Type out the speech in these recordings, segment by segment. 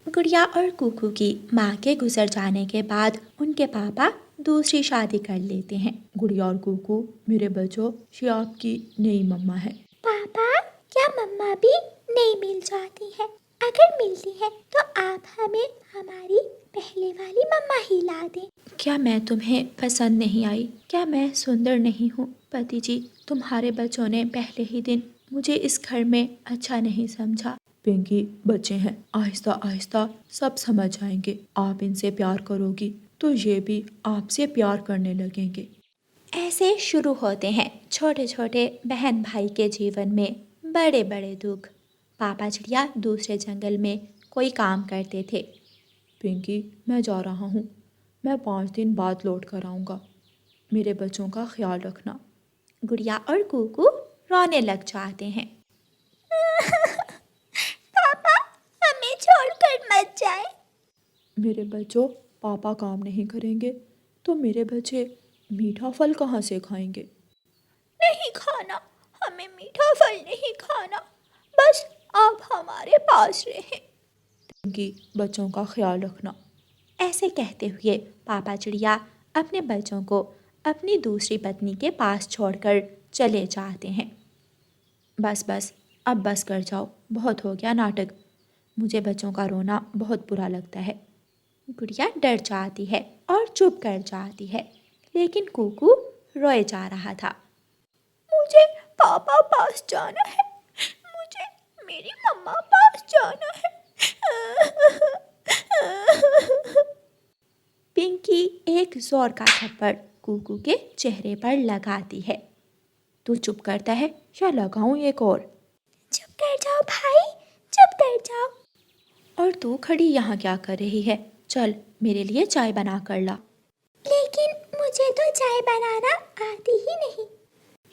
गुड़िया और कुकू की माँ के गुजर जाने के बाद उनके पापा दूसरी शादी कर लेते हैं। गुड़िया और कुकू, मेरे बच्चों, ये आपकी नई मम्मा है। पापा, क्या मम्मा भी नहीं मिल जाती है? अगर मिलती है तो आप हमें हमारी पहले वाली मम्मा ही ला दें। क्या मैं तुम्हें पसंद नहीं आई? क्या मैं सुंदर नहीं हूँ? पति जी, तुम्हारे बच्चों ने पहले ही दिन मुझे इस घर में अच्छा नहीं समझा। पिंकी, बच्चे हैं, आहिस्ता आहिस्ता सब समझ जाएंगे। आप इनसे प्यार करोगी तो ये भी आपसे प्यार करने लगेंगे। ऐसे शुरू होते हैं छोटे छोटे बहन भाई के जीवन में बड़े बड़े दुख। पापा चिड़िया दूसरे जंगल में कोई काम करते थे। पिंकी, मैं जा रहा हूँ। मैं 5 दिन बाद लौट कर आऊँगा। मेरे बच्चों का ख्याल रखना। गुड़िया और कुकू रोने लग जाते हैं। पापा, हमें छोड़कर मत जाए। मेरे बच्चों, पापा काम नहीं करेंगे तो मेरे बच्चे मीठा फल कहाँ से खाएंगे? नहीं खाना, हमें मीठा फल नहीं खाना, बस आप हमारे पास रहें। पिंकी, बच्चों का ख्याल रखना। ऐसे कहते हुए पापा चिड़िया अपने बच्चों को अपनी दूसरी पत्नी के पास छोड़कर चले जाते हैं। बस बस, अब बस कर जाओ, बहुत हो गया नाटक। मुझे बच्चों का रोना बहुत बुरा लगता है। गुड़िया डर जाती है और चुप कर जाती है, लेकिन कुकू रोए जा रहा था। मुझे पापा पास जाना है, मुझे मेरी मम्मा पास जाना है। पिंकी एक जोर का थप्पड़ कुकू के चेहरे पर लगाती है। तू चुप करता है या लगाऊं एक और? चुप कर जाओ भाई, चुप कर जाओ। और तू खड़ी यहाँ क्या कर रही है? चल, मेरे लिए चाय बना कर ला। लेकिन मुझे तो चाय बनाना आती ही नहीं।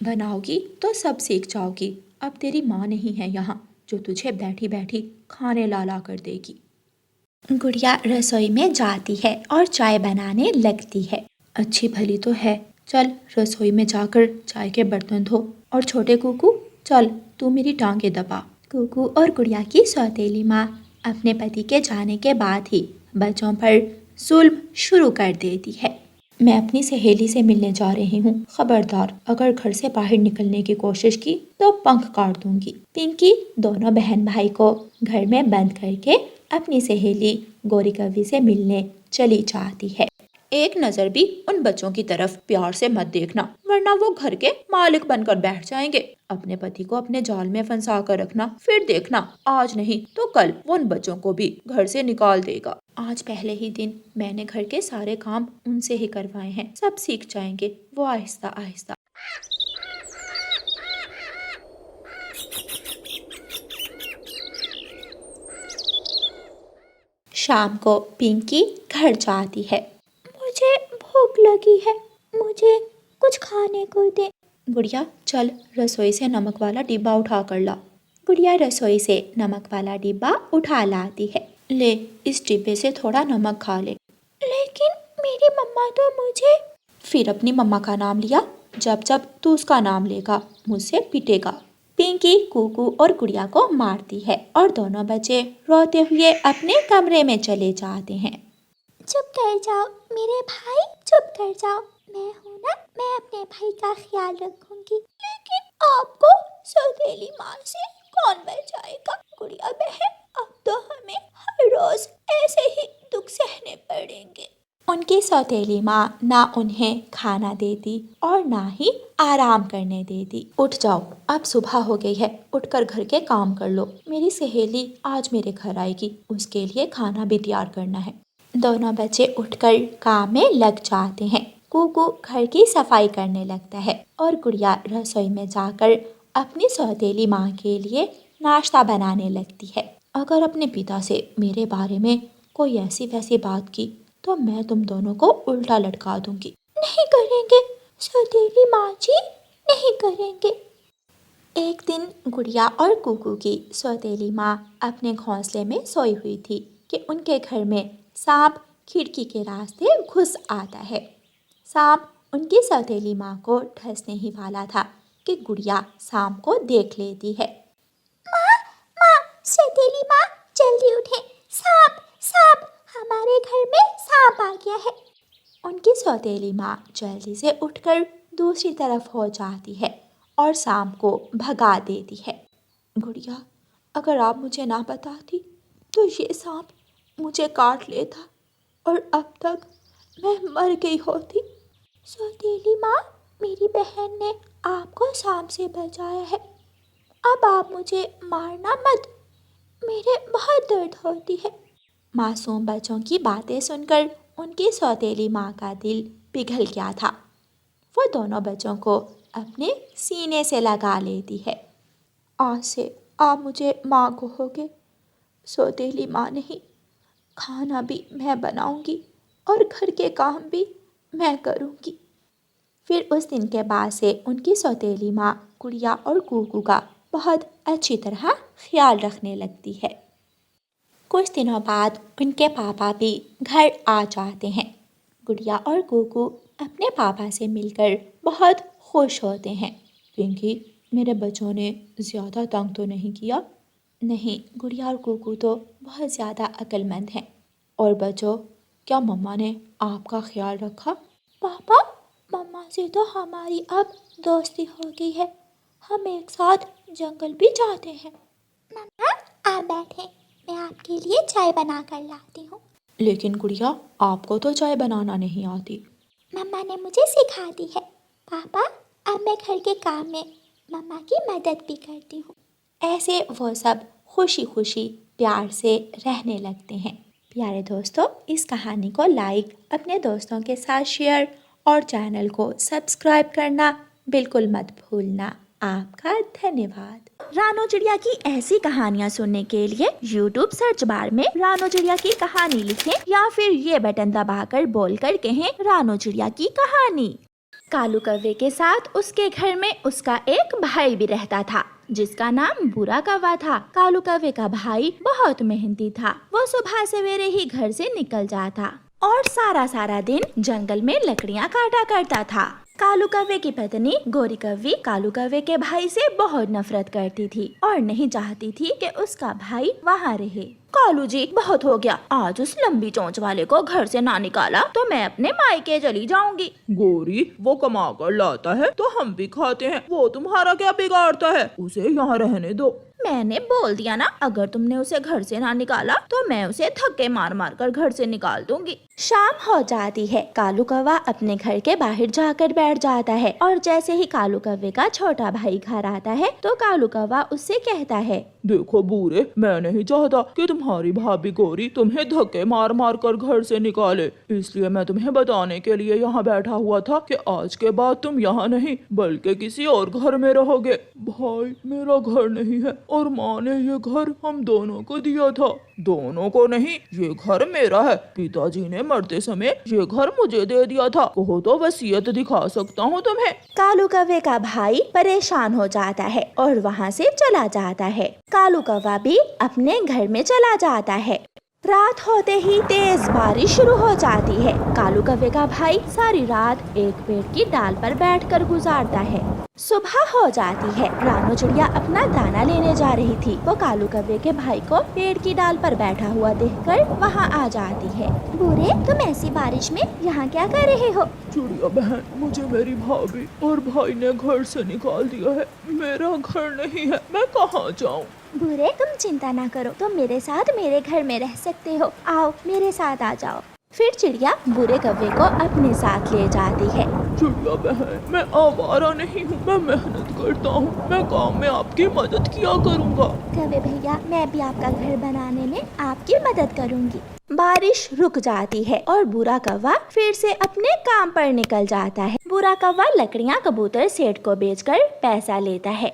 बनाओगी तो सब सीख जाओगी। अब तेरी माँ नहीं है यहाँ जो तुझे बैठी बैठी खाने ला ला कर देगी। गुड़िया रसोई में जाती है और चाय बनाने लगती है। अच्छी भली तो है, चल रसोई में जाकर चाय के बर्तन धो। और छोटे कुकू, चल तू मेरी टांगे दबा। कुकू और गुड़िया की सौतेली माँ अपने पति के जाने के बाद ही बच्चों पर जुल्म शुरू कर देती है। मैं अपनी सहेली से मिलने जा रही हूँ, खबरदार अगर घर से बाहर निकलने की कोशिश की तो पंख काट दूंगी। पिंकी दोनों बहन भाई को घर में बंद करके अपनी सहेली गौरी कवि से मिलने चली जाती है। एक नजर भी उन बच्चों की तरफ प्यार से मत देखना, वरना वो घर के मालिक बनकर बैठ जाएंगे। अपने पति को अपने जाल में फंसा कर रखना, फिर देखना आज नहीं तो कल वो उन बच्चों को भी घर से निकाल देगा। आज पहले ही दिन मैंने घर के सारे काम उनसे ही करवाए हैं, सब सीख जाएंगे वो आहिस्ता आहिस्ता। शाम को पिंकी घर जाती है। मुझे भूख लगी है, मुझे कुछ खाने को दे। गुड़िया, चल रसोई से नमक वाला डिब्बा उठा कर ला। गुड़िया रसोई से नमक वाला डिब्बा उठा लाती है। ले, इस डिब्बे से थोड़ा नमक खा ले। लेकिन मेरी मम्मा तो मुझे। फिर अपनी मम्मा का नाम लिया, जब जब तू उसका नाम लेगा मुझसे पिटेगा। पिंकी कुकू और गुड़िया को मारती है और दोनों बच्चे रोते हुए अपने कमरे में चले जाते हैं। चुप कर जाओ मेरे भाई, चुप कर जाओ। मैं हूँ ना, मैं अपने भाई का ख्याल रखूंगी। लेकिन आपको सौतेली माँ से कौन बचाएगा? गुड़िया बहन, अब तो हमें हर रोज ऐसे ही दुख सहने पड़ेंगे। उनकी सौतेली माँ ना उन्हें खाना देती और ना ही आराम करने देती। उठ जाओ, अब सुबह हो गई है, उठकर घर के काम कर लो। मेरी सहेली आज मेरे घर आएगी, उसके लिए खाना भी तैयार करना है। दोनों बच्चे उठकर काम में लग जाते हैं। कुकू घर की सफाई करने लगता है और गुड़िया रसोई में जाकर अपनी सौतेली माँ के लिए नाश्ता बनाने लगती है। अगर अपने पिता से मेरे बारे में कोई ऐसी वैसी बात की तो मैं तुम दोनों को उल्टा लटका दूंगी। नहीं करेंगे सौतेली माँ जी, नहीं करेंगे। एक दिन गुड़िया और कुकू की सौतेली माँ अपने घोंसले में सोई हुई थी कि उनके घर में सांप खिड़की के रास्ते घुस आता है। सांप उनकी सौतेली माँ को डसने ही वाला था कि गुड़िया सांप को देख लेती है। माँ, माँ, सौतेली माँ, जल्दी उठे, सांप हमारे घर में सांप आ गया है। उनकी सौतेली माँ जल्दी से उठकर दूसरी तरफ हो जाती है और सांप को भगा देती है। गुड़िया, अगर आप मुझे ना बताती तो ये सांप मुझे काट लेता और अब तक मैं मर गई होती। सौतेली माँ, मेरी बहन ने आपको सांप से बचाया है। अब आप मुझे मारना मत, मेरे बहुत दर्द होती है। मासूम बच्चों की बातें सुनकर उनकी सौतेली माँ का दिल पिघल गया था। वो दोनों बच्चों को अपने सीने से लगा लेती है। आज से आप मुझे माँ कहोगे, सौतेली माँ नहीं। खाना भी मैं बनाऊंगी और घर के काम भी मैं करूंगी। फिर उस दिन के बाद से उनकी सौतेली माँ गुड़िया और कुकू का बहुत अच्छी तरह ख्याल रखने लगती है। कुछ दिनों बाद उनके पापा भी घर आ जाते हैं। गुड़िया और कुकू अपने पापा से मिलकर बहुत खुश होते हैं। क्योंकि मेरे बच्चों ने ज़्यादा तंग तो नहीं किया। नहीं, गुड़िया और कुकू तो बहुत ज़्यादा अक्लमंद हैं। और बच्चों, क्या मम्मा ने आपका ख्याल रखा? पापा, मम्मा से तो हमारी अब दोस्ती हो गई है। हम एक साथ जंगल भी जाते हैं। मम्मा, आप बैठे, मैं आपके लिए चाय बना कर लाती हूँ। लेकिन गुड़िया, आपको तो चाय बनाना नहीं आती। मम्मा ने मुझे सिखा दी है। पापा, अब मैं घर के काम में मम्मा की मदद भी करती हूँ। ऐसे वो सब खुशी खुशी प्यार से रहने लगते हैं। प्यारे दोस्तों, इस कहानी को लाइक, अपने दोस्तों के साथ शेयर और चैनल को सब्सक्राइब करना बिल्कुल मत भूलना। आपका धन्यवाद। रानो चिड़िया की ऐसी कहानियाँ सुनने के लिए YouTube सर्च बार में रानो चिड़िया की कहानी लिखें या फिर ये बटन दबाकर बोलकर कहें रानो चिड़िया की कहानी। कालू कौवे के साथ उसके घर में उसका एक भाई भी रहता था जिसका नाम बुरा कौवा था। कालू कौवे का भाई बहुत मेहनती था। वो सुबह सवेरे ही घर से निकल जाता और सारा दिन जंगल में लकड़ियाँ काटा करता था। कालू कौवे की पत्नी गोरी कौवी कालू कौवे के भाई से बहुत नफरत करती थी और नहीं चाहती थी कि उसका भाई वहाँ रहे। कालू जी, बहुत हो गया। आज उस लंबी चोंच वाले को घर से ना निकाला तो मैं अपने मायके चली जाऊंगी। गोरी, वो कमा कर लाता है तो हम भी खाते हैं। वो तुम्हारा क्या बिगाड़ता है? उसे यहाँ रहने दो। मैंने बोल दिया ना, अगर तुमने उसे घर से ना निकाला तो मैं उसे धक्के मार मार कर घर से निकाल दूंगी। शाम हो जाती है। कालू कौवा अपने घर के बाहर जाकर बैठ जाता है और जैसे ही कालू कौवे का छोटा भाई घर आता है तो कालू कौवा उससे कहता है, देखो बूरे, मैं नहीं चाहता कि तुम्हारी भाभी गोरी तुम्हें धक्के मार मार कर घर से निकाले। इसलिए मैं तुम्हें बताने के लिए यहाँ बैठा हुआ था कि आज के बाद तुम यहाँ नहीं बल्कि किसी और घर में रहोगे। भाई, मेरा घर नहीं है और माँ ने ये घर हम दोनों को दिया था। दोनों को नहीं, ये घर मेरा है। पिताजी ने मरते समय ये घर मुझे दे दिया था। कहो तो वसीयत दिखा सकता हूँ तुम्हें। कालू कौवे का भाई परेशान हो जाता है और वहाँ से चला जाता है। कालू कौवा भी अपने घर में चला जाता है। रात होते ही तेज बारिश शुरू हो जाती है। कालू कौवे का भाई सारी रात एक पेड़ की डाल पर बैठकर गुजारता है। सुबह हो जाती है। रानो चिड़िया अपना दाना लेने जा रही थी। वो कालू कौवे के भाई को पेड़ की डाल पर बैठा हुआ देखकर वहाँ आ जाती है। बुरे, तुम ऐसी बारिश में यहाँ क्या कर रहे हो? चिड़िया बहन, मुझे मेरी भाभी और भाई ने घर से निकाल दिया है। मेरा घर नहीं है, मैं कहाँ जाऊँ? बुरे, तुम चिंता ना करो, तुम मेरे साथ मेरे घर में रह सकते हो। आओ, मेरे साथ आ जाओ। फिर चिड़िया बुरे कौवे को अपने साथ ले जाती है। चिड़िया बहन, मैं आवारा नहीं हूँ, मैं मेहनत करता हूँ। मैं काम में आपकी मदद किया करूँगा। कौवे भैया, मैं भी आपका घर बनाने में आपकी मदद करूँगी। बारिश रुक जाती है और बुरा कौवा फिर से अपने काम पर निकल जाता है। बुरा कौवा लकड़ियाँ कबूतर सेठ को बेचकर पैसा लेता है।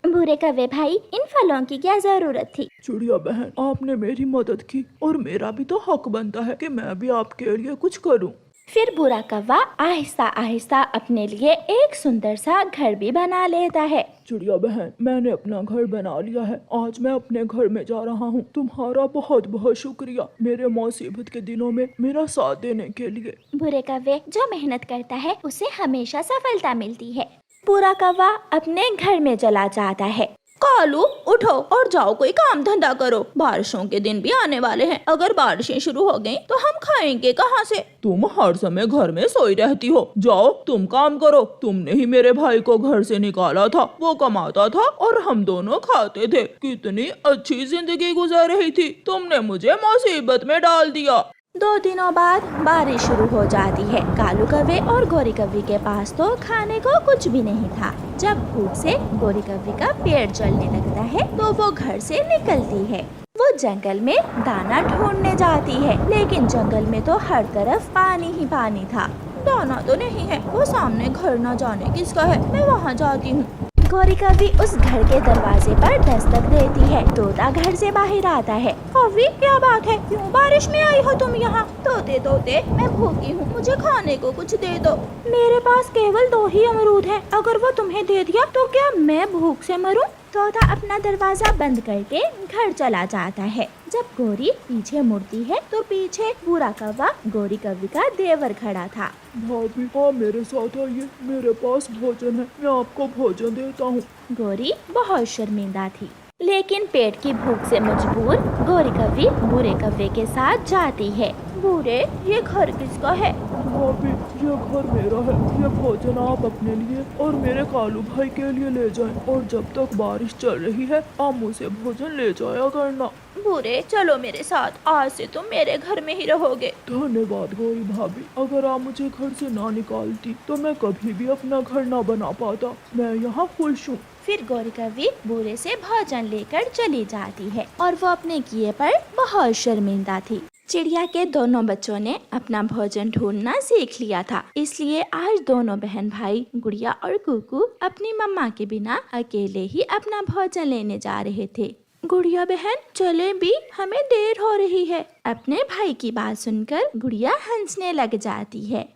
बुरे कौवे भाई, इन फलों की क्या जरूरत थी? चिड़िया बहन, आपने मेरी मदद की और मेरा भी तो हक बनता है कि मैं भी आपके लिए कुछ करूं। फिर बुरा कौवा आहिस्ता आहिस्ता अपने लिए एक सुंदर सा घर भी बना लेता है। चिड़िया बहन, मैंने अपना घर बना लिया है। आज मैं अपने घर में जा रहा हूँ। तुम्हारा बहुत बहुत शुक्रिया मेरे मुसीबत के दिनों में मेरा साथ देने के लिए। बुरे कौवे, जो मेहनत करता है उसे हमेशा सफलता मिलती है। बुरा कौवा अपने घर में चला जाता है। कालू उठो और जाओ कोई काम धंधा करो, बारिशों के दिन भी आने वाले हैं। अगर बारिशें शुरू हो गईं तो हम खाएंगे कहाँ से? तुम हर समय घर में सोई रहती हो, जाओ तुम काम करो। तुमने ही मेरे भाई को घर से निकाला था, वो कमाता था और हम दोनों खाते थे। कितनी अच्छी जिंदगी गुजर रही थी, तुमने मुझे मुसीबत में डाल दिया। 2 दिनों बाद बारिश शुरू हो जाती है। कालू कव्वे और गोरी कव्वी के पास तो खाने को कुछ भी नहीं था। जब भूख से गोरी कव्वी का पेट जलने लगता है तो वो घर से निकलती है। वो जंगल में दाना ढूंढने जाती है, लेकिन जंगल में तो हर तरफ पानी ही पानी था। दाना तो नहीं है, वो सामने घर न जाने किसका है, मैं वहाँ जाती हूँ। गोरी कव्वी उस घर के दरवाजे पर दस्तक देती है। तोता घर से बाहर आता है। कव्वी, क्या बात है, क्यों बारिश में आई हो तुम यहाँ? तोते तोते, मैं भूखी हूँ, मुझे खाने को कुछ दे दो। मेरे पास केवल 2 ही अमरूद हैं, अगर वो तुम्हें दे दिया तो क्या मैं भूख से मरूं? तोता अपना दरवाजा बंद करके घर चला जाता है। जब गोरी पीछे मुड़ती है तो पीछे बुरा कौवा गोरी कव्वी का देवर खड़ा था। भाभी, हाँ मेरे साथ आइए, मेरे पास भोजन है, मैं आपको भोजन देता हूँ। गोरी बहुत शर्मिंदा थी, लेकिन पेट की भूख से मजबूर गोरी कव्वी बुरे कव्वे के साथ जाती है। बुरे, ये घर किसका है? भाभी, ये घर मेरा है, ये भोजन आप अपने लिए और मेरे कालू भाई के लिए ले जाएं, और जब तक बारिश चल रही है आप मुझे भोजन ले जाया करना। बुरे, चलो मेरे साथ, आज से तुम मेरे घर में ही रहोगे। धन्यवाद गोरी भाभी, अगर आप मुझे घर से ना निकालती तो मैं कभी भी अपना घर ना बना पाता। मैं यहाँ खुश हूँ। फिर गोरी कव्वी बुरे से भोजन लेकर चली जाती है और वो अपने किए पर बहुत शर्मिंदा थी। चिड़िया के दोनों बच्चों ने अपना भोजन ढूंढना सीख लिया था, इसलिए आज दोनों बहन भाई गुड़िया और कुकू अपनी मम्मा के बिना अकेले ही अपना भोजन लेने जा रहे थे। गुड़िया बहन, चले भी, हमें देर हो रही है। अपने भाई की बात सुनकर गुड़िया हंसने लग जाती है।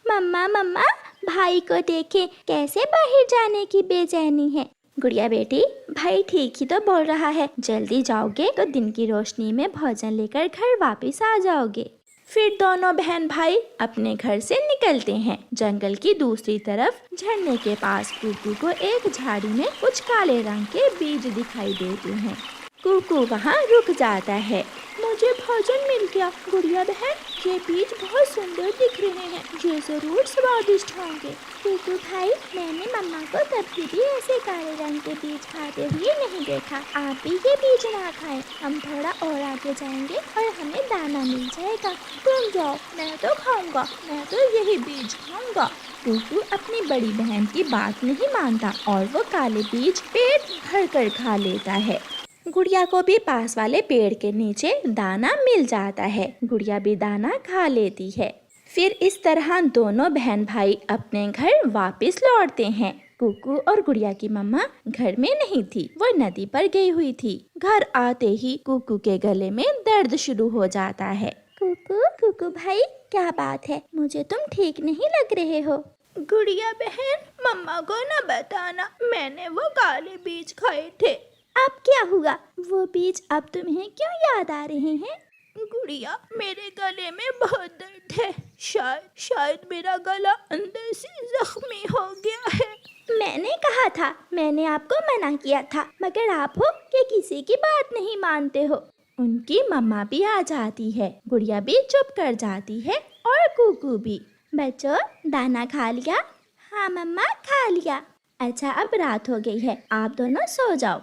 मम्मा मम्मा, भाई को देखें कैसे बाहर जाने की बेचैनी है। गुड़िया बेटी, भाई ठीक ही तो बोल रहा है, जल्दी जाओगे तो दिन की रोशनी में भोजन लेकर घर वापस आ जाओगे। फिर दोनों बहन भाई अपने घर से निकलते हैं। जंगल की दूसरी तरफ झरने के पास कुकू को एक झाड़ी में कुछ काले रंग के बीज दिखाई देते हैं। कुकू वहाँ रुक जाता है। मुझे भोजन मिल गया। गुड़िया बहन, ये बीज बहुत सुंदर दिख रहे हैं, ये जरूर स्वादिष्ट होंगे। कुकू भाई, मैंने मम्मा को कभी भी ऐसे काले रंग के बीज खाते हुए नहीं देखा। आप भी ये बीज ना खाएं, हम थोड़ा और आगे जाएंगे और हमें दाना मिल जाएगा। तुम जाओ, मैं तो खाऊंगा, मैं तो यही बीज खाऊंगा। कुकू अपनी बड़ी बहन की बात नहीं मानता और वो काले बीज पेट भर कर खा लेता है। गुड़िया को भी पास वाले पेड़ के नीचे दाना मिल जाता है। गुड़िया भी दाना खा लेती है। फिर इस तरह दोनों बहन भाई अपने घर वापस लौटते हैं। कुकू और गुड़िया की मम्मा घर में नहीं थी, वो नदी पर गई हुई थी। घर आते ही कुकू के गले में दर्द शुरू हो जाता है। कुकू भाई, क्या बात है, मुझे तुम ठीक नहीं लग रहे हो। गुड़िया बहन, मम्मा को न बताना, मैंने वो काले बीज खाए थे। अब क्या हुआ? वो बीज अब तुम्हें क्यों याद आ रहे हैं? गुड़िया, मेरे गले में बहुत दर्द है। शायद मेरा गला अंदर से जख्मी हो गया है। मैंने कहा था, मैंने आपको मना किया था, मगर आप हो कि किसी की बात नहीं मानते हो। उनकी मम्मा भी आ जाती है। गुड़िया भी चुप कर जाती है और कुकू भी। बच्चों, दाना खा लिया? हाँ मम्मा, खा लिया। अच्छा, अब रात हो गई है, आप दोनों सो जाओ।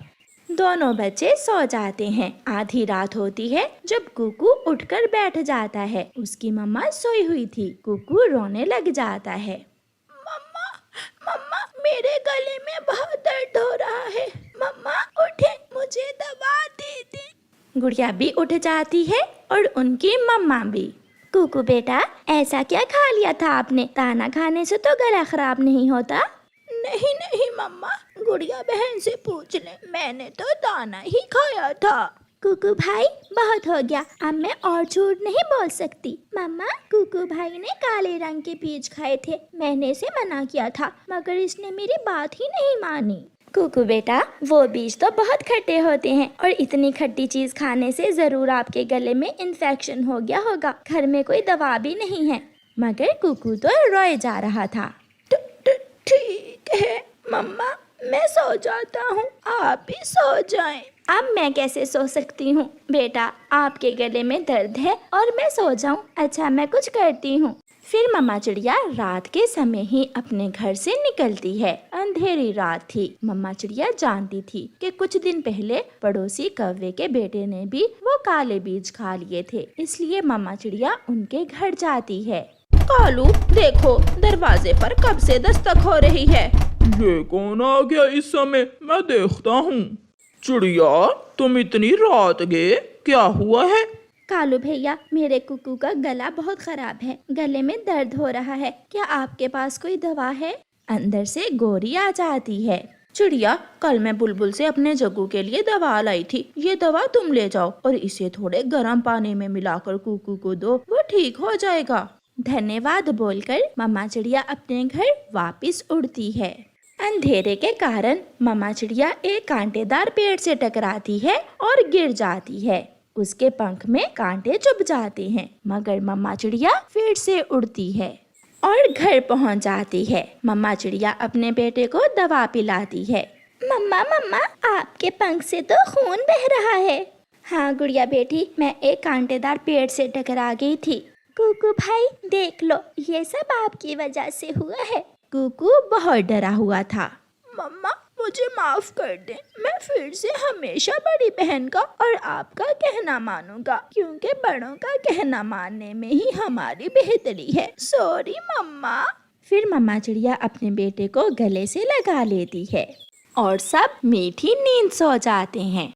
दोनों बच्चे सो जाते हैं। आधी रात होती है जब कुकू उठकर बैठ जाता है। उसकी मम्मा सोई हुई थी। कुकू रोने लग जाता है। मम्मा, मेरे गले में बहुत दर्द हो रहा है। मम्मा उठे, मुझे दवा दे दे। गुड़िया भी उठ जाती है और उनकी मम्मा भी। कुकू बेटा, ऐसा क्या खा लिया था आपने? दाना खाने से तो गला खराब नहीं होता। नहीं मम्मा, गुड़िया बहन से पूछ ले, मैंने तो दाना ही खाया था। कुकू भाई, बहुत हो गया, अब मैं और झूठ नहीं बोल सकती। मम्मा, कुकू भाई ने काले रंग के बीज खाए थे, मैंने इसे मना किया था, मगर इसने मेरी बात ही नहीं मानी। कुकू बेटा, वो बीज तो बहुत खट्टे होते हैं और इतनी खट्टी चीज खाने से जरूर आपके गले में इन्फेक्शन हो गया होगा। घर में कोई दवा भी नहीं है। मगर कुकू तो रोए जा रहा था। ठीक है मम्मा, मैं सो जाता हूँ, आप भी सो जाएं। अब मैं कैसे सो सकती हूँ बेटा, आपके गले में दर्द है और मैं सो जाऊँ? अच्छा मैं कुछ करती हूँ। फिर मम्मा चिड़िया रात के समय ही अपने घर से निकलती है। अंधेरी रात थी। मम्मा चिड़िया जानती थी कि कुछ दिन पहले पड़ोसी कौवे के बेटे ने भी वो काले बीज खा लिए थे, इसलिए मम्मा चिड़िया उनके घर जाती है। कालू देखो, दरवाजे पर कब से दस्तक हो रही है। ये कौन आ गया इस समय, मैं देखता हूँ। चिड़िया, तुम इतनी रात गए, क्या हुआ है? कालू भैया, मेरे कुकू का गला बहुत खराब है, गले में दर्द हो रहा है, क्या आपके पास कोई दवा है? अंदर से गोरी आ जाती है। चिड़िया, कल मैं बुलबुल से अपने जग्गू के लिए दवा लाई थी, ये दवा तुम ले जाओ और इसे थोड़े गर्म पानी में मिलाकर कुकू को दो, वो ठीक हो जाएगा। धन्यवाद बोलकर मम्मा चिड़िया अपने घर वापस उड़ती है। अंधेरे के कारण मम्मा चिड़िया एक कांटेदार पेड़ से टकराती है और गिर जाती है। उसके पंख में कांटे चुभ जाते हैं, मगर मम्मा चिड़िया फिर से उड़ती है और घर पहुंच जाती है। मम्मा चिड़िया अपने बेटे को दवा पिलाती है। मम्मा मम्मा, आपके पंख से तो खून बह रहा है। हाँ गुड़िया बेटी, मैं एक कांटेदार पेड़ से टकरा गई थी। कुकू भाई देख लो, ये सब आपकी वजह से हुआ है। कुकू बहुत डरा हुआ था। मम्मा मुझे माफ कर दे, मैं फिर से हमेशा बड़ी बहन का और आपका कहना मानूंगा, क्योंकि बड़ों का कहना मानने में ही हमारी बेहतरी है। सॉरी मम्मा। फिर मम्मा चिड़िया अपने बेटे को गले से लगा लेती है और सब मीठी नींद सो जाते हैं।